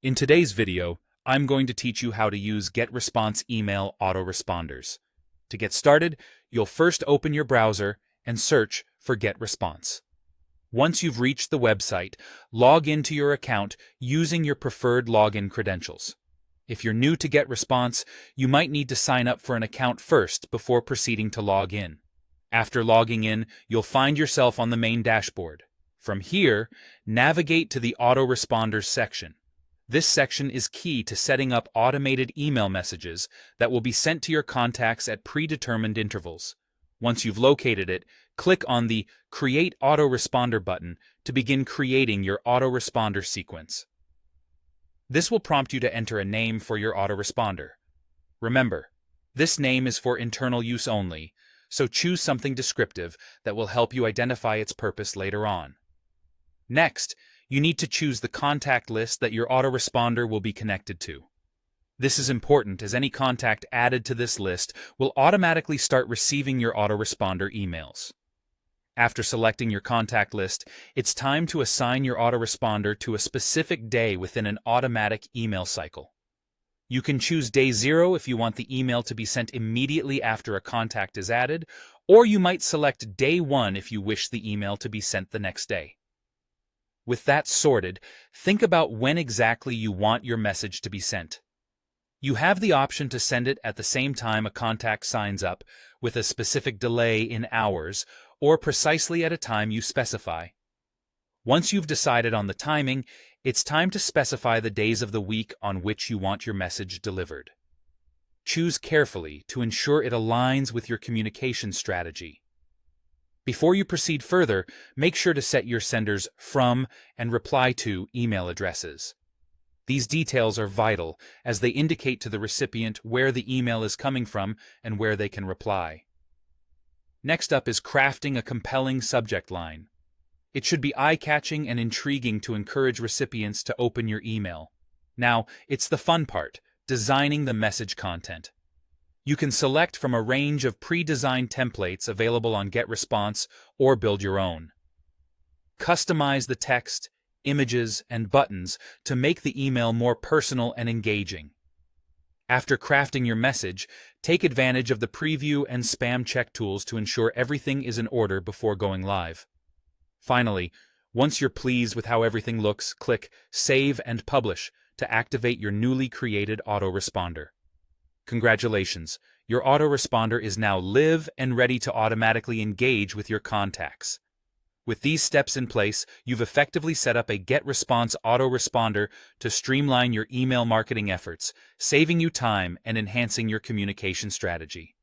In today's video, I'm going to teach you how to use GetResponse email autoresponders. To get started, you'll first open your browser and search for GetResponse. Once you've reached the website, log into your account using your preferred login credentials. If you're new to GetResponse, you might need to sign up for an account first before proceeding to log in. After logging in, you'll find yourself on the main dashboard. From here, navigate to the Autoresponders section. This section is key to setting up automated email messages that will be sent to your contacts at predetermined intervals. Once you've located it, click on the Create Autoresponder button to begin creating your autoresponder sequence. This will prompt you to enter a name for your autoresponder. Remember, this name is for internal use only, so choose something descriptive that will help you identify its purpose later on. Next, you need to choose the contact list that your autoresponder will be connected to. This is important as any contact added to this list will automatically start receiving your autoresponder emails. After selecting your contact list, it's time to assign your autoresponder to a specific day within an automatic email cycle. You can choose day 0 if you want the email to be sent immediately after a contact is added, or you might select day 1 if you wish the email to be sent the next day. With that sorted, think about when exactly you want your message to be sent. You have the option to send it at the same time a contact signs up, with a specific delay in hours, or precisely at a time you specify. Once you've decided on the timing, it's time to specify the days of the week on which you want your message delivered. Choose carefully to ensure it aligns with your communication strategy. Before you proceed further, make sure to set your sender's from and reply to email addresses. These details are vital as they indicate to the recipient where the email is coming from and where they can reply. Next up is crafting a compelling subject line. It should be eye-catching and intriguing to encourage recipients to open your email. Now, it's the fun part, designing the message content. You can select from a range of pre-designed templates available on GetResponse or build your own. Customize the text, images, and buttons to make the email more personal and engaging. After crafting your message, take advantage of the preview and spam check tools to ensure everything is in order before going live. Finally, once you're pleased with how everything looks, click Save and Publish to activate your newly created autoresponder. Congratulations, your autoresponder is now live and ready to automatically engage with your contacts. With these steps in place, you've effectively set up a GetResponse autoresponder to streamline your email marketing efforts, saving you time and enhancing your communication strategy.